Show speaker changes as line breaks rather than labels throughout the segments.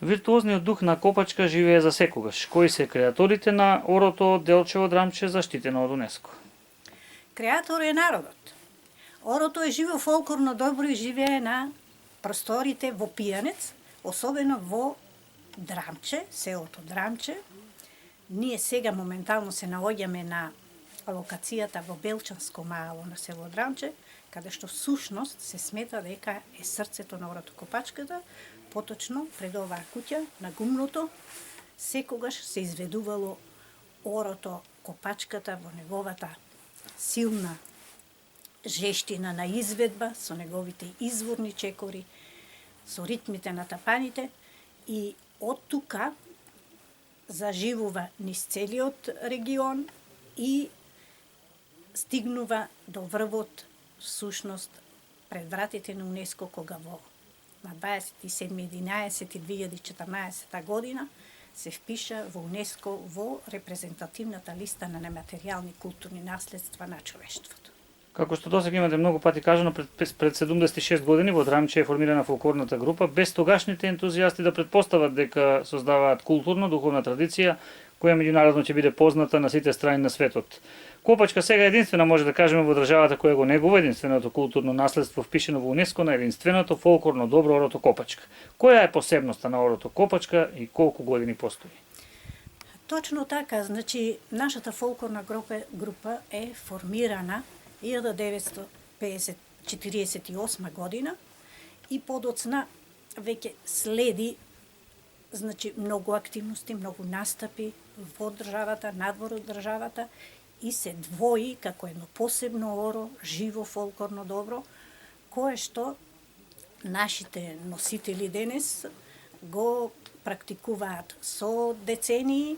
Виртуозниот дух на Копачка живее за секогаш. Кои се креаторите на орото Делчево драмче заштитено од УНЕСКО?
Креатор е народот. Орото е живо фолклорно добро и живее на просторите во Пијанец, особено во Драмче, селото Драмче. Ние сега моментално се наоѓаме на локацијата во Белчанско мало на село Драмче, каде што всушност се смета дека е срцето на орото Копачката. Поточно, пред оваа куќа, на гумното, секогаш се изведувало орото Копачката во неговата силна жештина на изведба, со неговите изворни чекори, со ритмите на тапаните и од тука заживува низ целиот регион и стигнува до врвот, всушност, пред вратите на УНЕСКО, кога на 27.11.2014 година се впиша во УНЕСКО во репрезентативната листа на нематеријални културни наследства на човештвото.
Како што досега имате многу пати кажано, пред 76 години во Драмче е формирана фолклорната група, без тогашните ентузијасти да предпостават дека создаваат културно-духовна традиција, која меѓународно ќе биде позната на сите страни на светот. Копачка сега единствена може да кажеме во државата која го негува единственото културно наследство впишено во УНЕСКО на единственото фолклорно добро орото Копачка. Која е посебноста на орото Копачка и колку години постои?
Точно така, значи нашата фолклорна група е формирана 1948 година и подоцна веќе следи многу активности, многу настапи во државата, надвор од државата и се двои како едно посебно оро, живо фолклорно добро, кое што нашите носители денес го практикуваат со децении,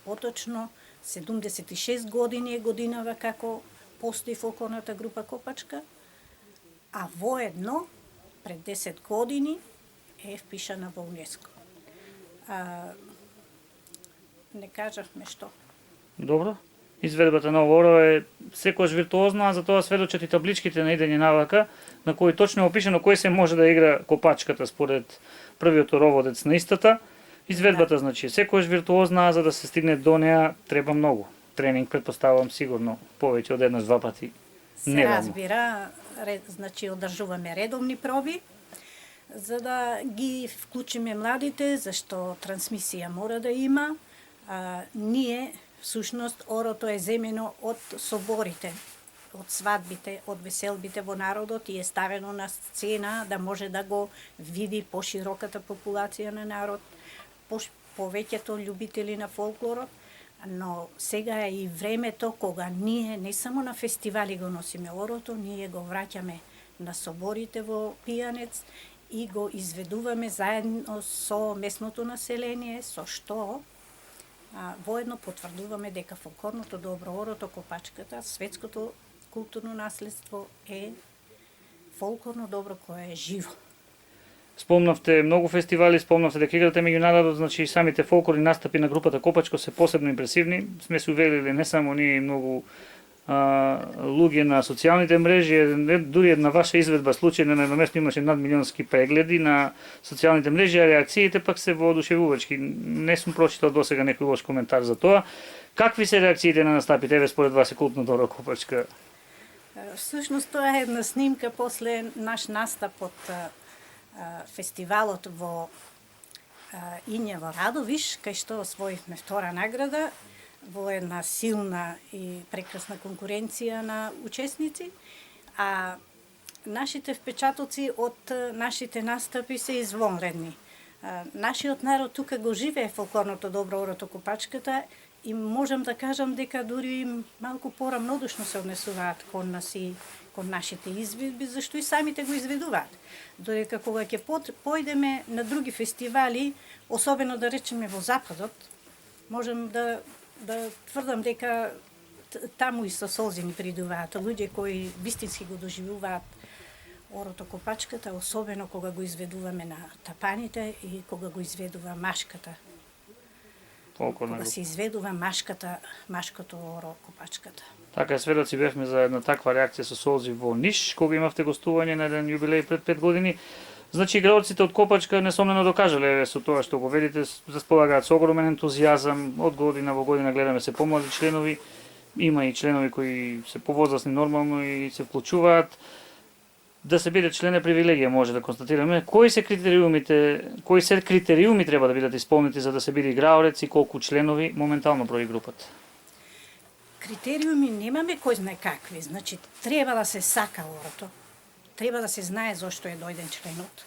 поточно 76 години е годинава како постои фолклорната група Копачка, а воедно пред 10 години е впишана во УНЕСКО. Не кажавме што.
Добро. Изведбата на ово е секојаш виртуозна, а за тоа сведочат и табличките на идење навака, на кои точно е опишано кој се може да игра Копачката според првиот ороводец на истата. Изведбата значи секојаш виртуозна, а за да се стигне до неа треба многу. Тренинг предпоставувам сигурно повеќе од еднаш-два пати.
Се разбира, значи одржуваме редовни проби, за да ги вклучиме младите, зашто трансмисија мора да има. Ние, всушност, орото е земено од соборите, од свадбите, од веселбите во народот и е ставено на сцена да може да го види пошироката популација на народ, повеќето љубители на фолклорот, но сега е и времето кога ние не само на фестивали го носиме орото, ние го враќаме на соборите во Пијанец и го изведуваме заедно со местното население, со што воедно потврдуваме дека фолклорното добро орото Копачката, светското културно наследство е фолклорно добро кое е живо.
Спомнавте многу фестивали, спомнавте дека играте меѓу народот, значи самите фолклорни настапи на групата Копачко се посебно импресивни. Сме се уверили не само ние и многу луѓе на социјалните мрежи, дури една ваша изведба случајно на едно место имаше надмилионски прегледи на социјалните мрежи, а реакциите пак се воодушевувачки. Не сум прочитал досега некој лош коментар за тоа. Какви се реакциите на настапите? Еве според вас е култно добро Копачка?
Всушност тоа е една снимка после наш настап од фестивалот во Инјево Радовиш, кај што освоивме втора награда во една силна и прекрасна конкуренција на учесници, а нашите впечатоци од нашите настапи се извонредни. Нашиот народ тука го живее фолклорното добро орото Копачката и можам да кажам дека дури малку порамнодушно се однесуваат кон нас и кон нашите изведби, зашто и самите го изведуваат. Додека кога ќе појдеме на други фестивали, особено да речеме во Западот, можам да тврдам дека таму и со солзи ни придуваат луѓе кои вистински го доживуваат орото Копачката, особено кога го изведуваме на тапаните и кога го изведува машката. Кога се изведува машкото оро Копачката.
Така сведоци бевме за една таква реакција со солзи во Ниш, кога имавте гостување на еден јубилеј пред 5 години. Значи играоците од Копачка несомнено докажале со тоа што го велите, располагаат со огромен ентузијазам, од година во година гледаме се помлади членови, има и членови кои се повозрасни нормално и се вклучуваат. Да се биде член е привилегија, може да констатираме. Кои се критериуми треба да бидат исполнети за да се биде играорец и колку членови моментално брои групата?
Критериуми немаме кој знае какви, значи треба да се сака орото, треба да се знае зошто е дојден членот,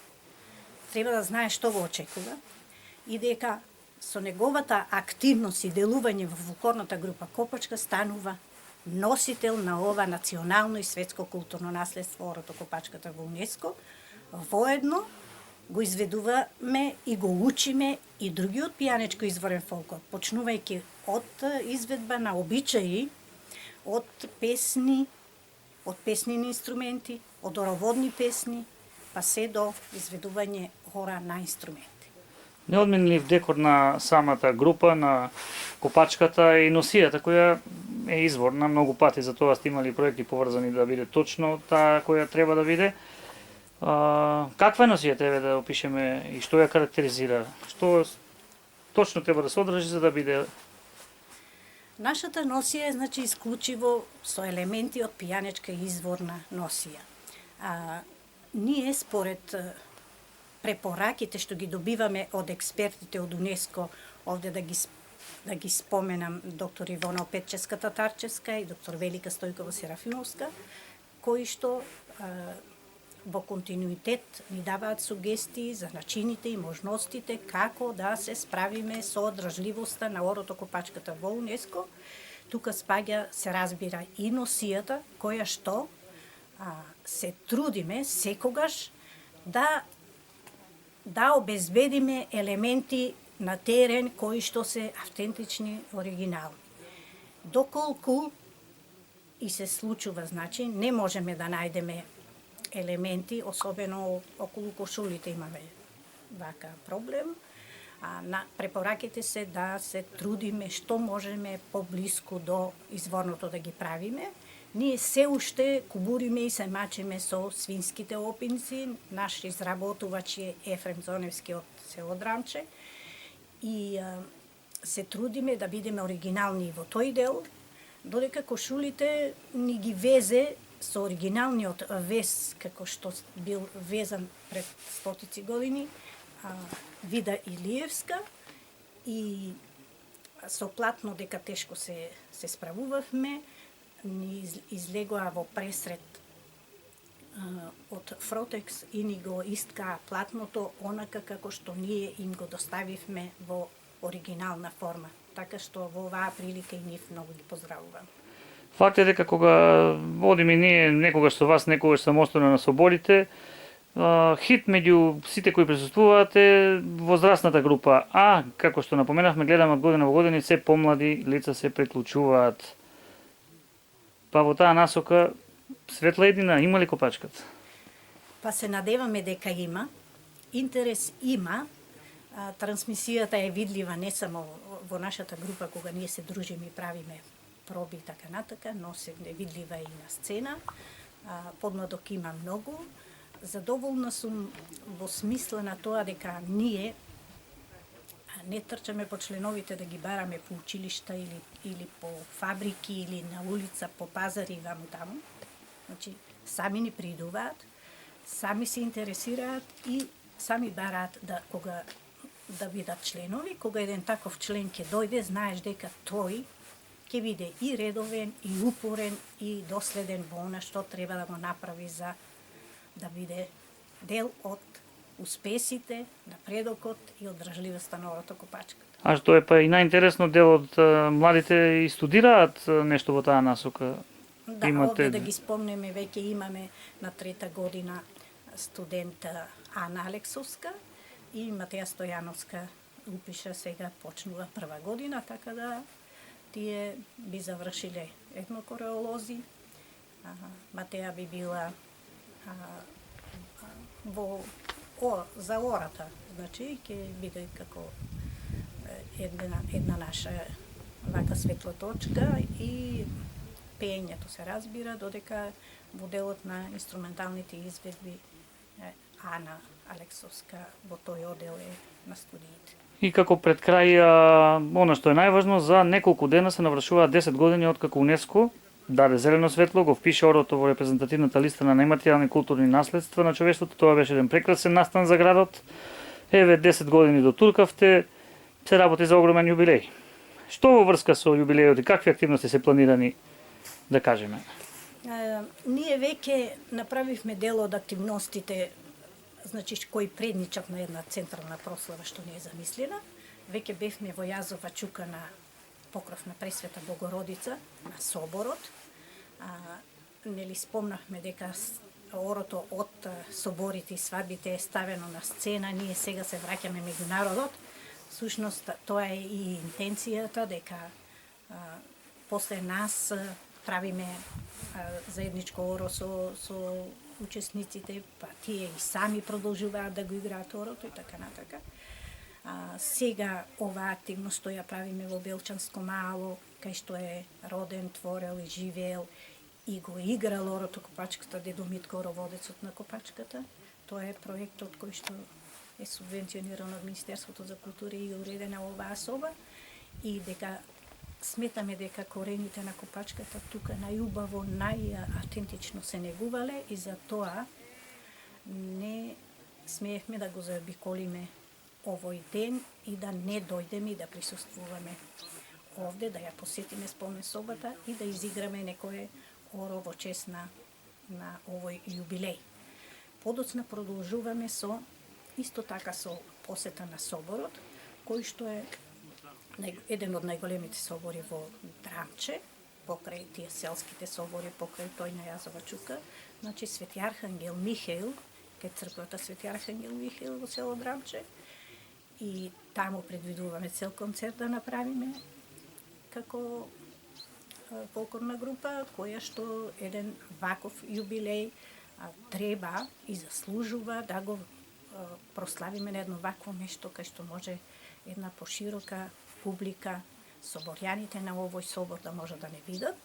треба да знае што го очекува и дека со неговата активност и делување во фолклорната група Копачка станува носител на ова национално и светско културно наследство орото Копачката во УНЕСКО. Воедно го изведуваме и го учиме и другиот пијанечко изворен фолклор, почнувајќи од изведба на обичаи, од песни, од песнини инструменти, од ороводни песни, па се до изведување хора на инструменти.
Неодменлив декор на самата група, на Копачката и носијата која е изворна многу пати, за тоа сте имали проекти поврзани да биде точно таа која треба да биде. Каква е носијата, еве да опишеме и што ја карактеризира? Што точно треба да се одржи за да биде?
Нашата носија е значи исклучиво со елементи од пијанечка изворна носија. Ние според препораките што ги добиваме од експертите од УНЕСКО, овде да ги споменам доктор Ивона Петчевска-Татарчевска и доктор Велика Стојкова Серафимовска, кои што во континуитет ни даваат сугестии за начините и можностите како да се справиме со одржливоста на орото Копачката во УНЕСКО. Тука спаѓа, се разбира, и носијата која што се трудиме секогаш да обезбедиме елементи на терен кои што се автентични, оригинални. Доколку и се случува, значи, не можеме да најдеме елементи, особено околу кошулите имаме вака проблем, на препораките се да се трудиме што можеме поблиску до изворното да ги правиме. Ние се уште кубуриме и се мачиме со свинските опинци. Наш изработувач е Ефрем Зоневски од село Драмче и се трудиме да бидеме оригинални во тој дел, додека кошулите ни ги везе со оригиналниот вез, како што бил везан пред стотици години, Вида Илиевска, и со платно дека тешко се справувавме, ни излегоа во пресред од Фротекс и ни го исткаа платното онака како што ние им го доставивме во оригинална форма. Така што во оваа прилика и нив многу ги поздравувам.
Факт е дека кога одиме ние некогаш со вас, некогаш самостојно на соборите, хит меѓу сите кои присуствуваат е возрастната група, а како што напоменавме, гледаме од година во година се помлади лица се приклучуваат. Па во таа насока светла едина има ли Копачката?
Па се надеваме дека има. Интерес има. Трансмисијата е видлива не само во нашата група кога ние се дружиме и правиме проби и така натака, но се видлива и на сцена. Подмладок има многу. Задоволна сум во смисла на тоа дека ние не трчаме по членовите да ги бараме по училишта или по фабрики или на улица, по пазари ваму таму. Значи, сами ни придуваат, сами се интересираат и сами бараат да бидат членови. Кога еден таков член ќе дојде, знаеш дека тој ќе биде и редовен, и упорен, и доследен во она што треба да го направи за да биде дел од успесите, напредокот и одржливоста на орото Копачката. А
што е па и најинтересно, дел од младите и студираат нешто во таа насока?
Да, овде да ги спомнеме, веќе имаме на трета година студент Ана Алексовска и Матеја Стојановска упиша сега, почнува прва година, така да тие би завршиле етнокореолози. Матеја би била за ората, значи ќе биде како една наша вака светла точка и пеењето се разбира, додека во делот на инструменталните изведби Ана Алексовска во тој одел е на студиите.
И како пред крај, она што е најважно, за неколку дена се навршуваат 10 години откако УНЕСКО даде зелено светло, го впише орото во репрезентативната листа на нематеријални културни наследства на човештвото. Тоа беше еден прекрасен настан за градот. Еве 10 години до туркавте, се работи за огромен јубилеј. Што во врска со јубилејот и какви активности се планирани, да кажеме?
Ние веќе направивме дел од активностите, значи кои предничат на една централна прослава што не е замислена. Веќе бевме во Јазова чука на покров на Пресвета Богородица, на соборот. Нели спомнахме дека орото од соборите и свадбите е ставено на сцена, ние сега се враќаме меѓу народот. Сушност, тоа е и интенцијата дека после нас правиме заедничко оро со учесниците, па тие и сами продолжуваат да го играат орото и така натака. Сега оваа активност што ја правиме во Белчанско мало, кај што е роден, творел и живеел и го играл орото Копачката, дедо Митко ороводецот на Копачката. Тоа е проектот кој што е субвенциониран од Министерството за култура и уредена оваа соба и дека сметаме дека корените на Копачката тука најубаво, најавтентично се негувале и за тоа не смеевме да го заобиколиме овој ден и да не дојдеме и да присуствуваме овде, да ја посетиме спомен собата и да изиграме некое оро во чест на овој јубилеј. Подоцна продолжуваме со исто така со посета на соборот, кој што е еден од најголемите собори во Драмче, покрај тие селските собори, покрај тој на Јазова чука, значи Свети Архангел Михаил, кај црквата Свети Архангел Михаил во село Драмче, и таму предвидуваме цел концерт да направиме како фолклорна група, која што еден ваков јубилеј треба и заслужува да го прославиме на едно вакво нешто кај што може една поширока публика, соборјаните на овој собор да може да не видат.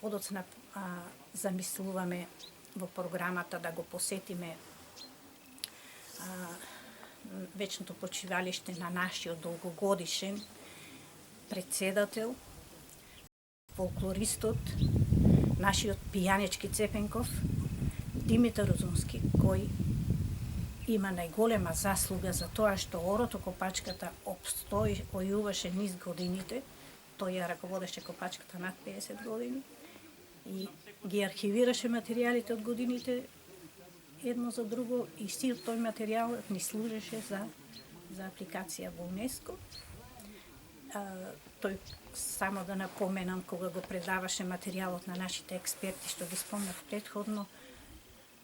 Подоцна замислуваме во програмата да го посетиме вечното почивалиште на нашиот долгогодишен председател, фолклористот, нашиот пијанечки Цепенков, Димитар Узунски, кој има најголема заслуга за тоа што орото Копачката ојуваше низ годините. Тој ја раководеше Копачката над 50 години и ги архивираше материјалите од годините едно за друго и сил тој материјал ни служеше за апликација во УНЕСКО. Тој, само да напоменам, кога го предаваше материјалот на нашите експерти, што ги спомнав претходно,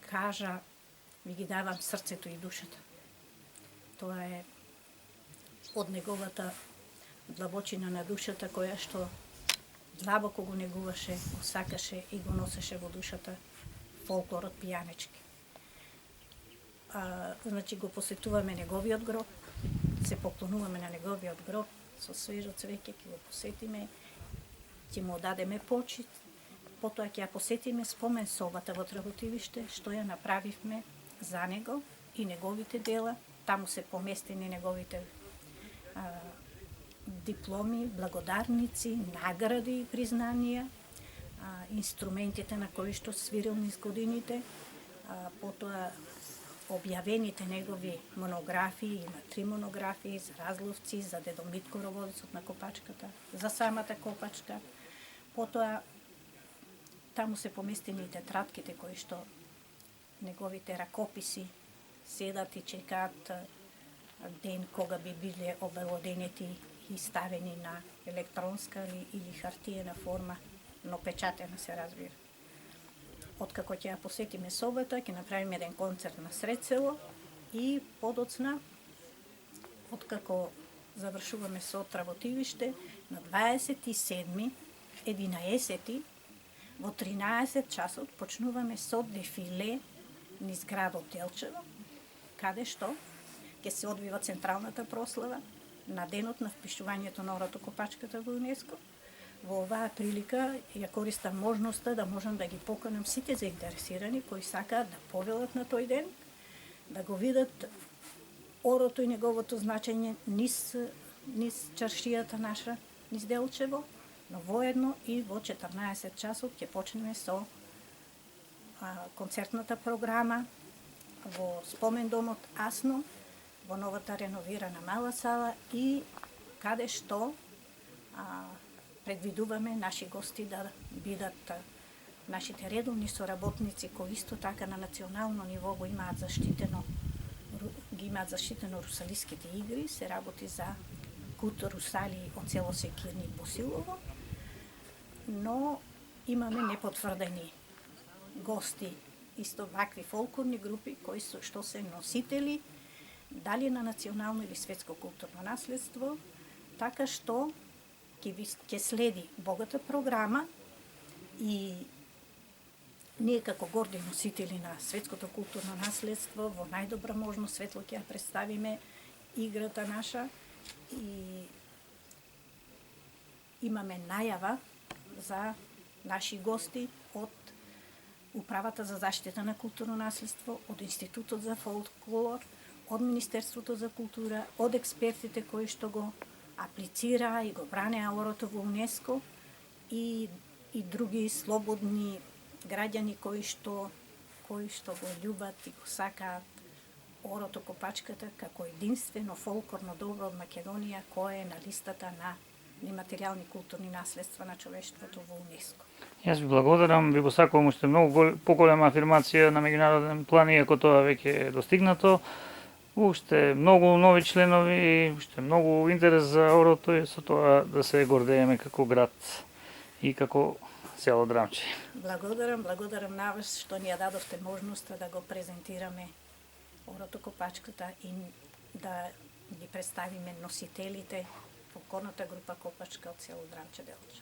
кажа: ви ги давам срцето и душата. Тоа е од неговата длабочина на душата, која што длабоко го негуваше, го сакаше и го носеше во душата фолклорот пијанечки. Значи го посетуваме неговиот гроб, се поклонуваме на неговиот гроб, со свежо цвеќе ќе го посетиме, ќе му дадеме почит, потоа ќе ја посетиме спомен собата во Тработивиште, што ја направивме за него и неговите дела. Таму се поместени неговите дипломи, благодарници, награди и признанија, инструментите на кои што свирил низ годините, потоа објавените негови монографии, има 3 монографии за Разловци, за дедо Митко Роводецот на Копачката, за самата Копачка. Потоа таму се поместени и тетратките кои што неговите ракописи седат и чекаат ден кога би биле обелоденети и ставени на електронска или хартиена форма, но печатена се разбира. Откако ќе ја посетиме собата, ќе направиме еден концерт на сред село и подоцна, откако завршуваме со Тработивиште, на 27.11. во 13 часот почнуваме со дефиле низ градот Делчево, каде што ќе се одвива централната прослава на денот на впишувањето на орото Копачката во УНЕСКО. Во оваа прилика ја користам можноста да можам да ги поканам сите заинтересирани кои сакаат да повелат на тој ден, да го видат орото и неговото значење низ чаршијата наша, низ Делчево, но воедно и во 14 часот ќе почнеме со концертната програма во спомендомот Асно, во новата реновирана мала сала и каде што предвидуваме наши гости да бидат нашите редовни соработници кои исто така на национално ниво го имаат заштитено, ги имаат заштитено русалиските игри, се работи за кут Русали од село Секирник Босилово, но имаме непотврдени гости, исто вакви фолклорни групи кои што се носители дали на национално или светско културно наследство, така што ќе следи богата програма и ние како горди носители на светското културно наследство во најдобра можно светло ќе ја представиме играта наша и имаме најава за наши гости од Управата за заштита на културно наследство, од Институтот за фолклор, од Министерството за култура, од експертите кои што го аплицираа и го бранеа орото во УНЕСКО и други слободни граѓани кои што го љубат и го сакаат орото копачката како единствено фолклорно добро од Македонија кое е на листата на нематеријални културни наследства на човештвото во УНЕСКО.
Јас ви благодарам, ви посакувам уште многу поголема афирмација на меѓународен план, иако тоа веќе е достигнато. Уште многу нови членови, уште многу интерес за орото и со тоа да се гордееме како град и како село Драмче.
Благодарам на вас што ни ја дадовте можноста да го презентираме орото копачката и да ги представиме носителите фолклорната група Копачка од село Драмче Делче.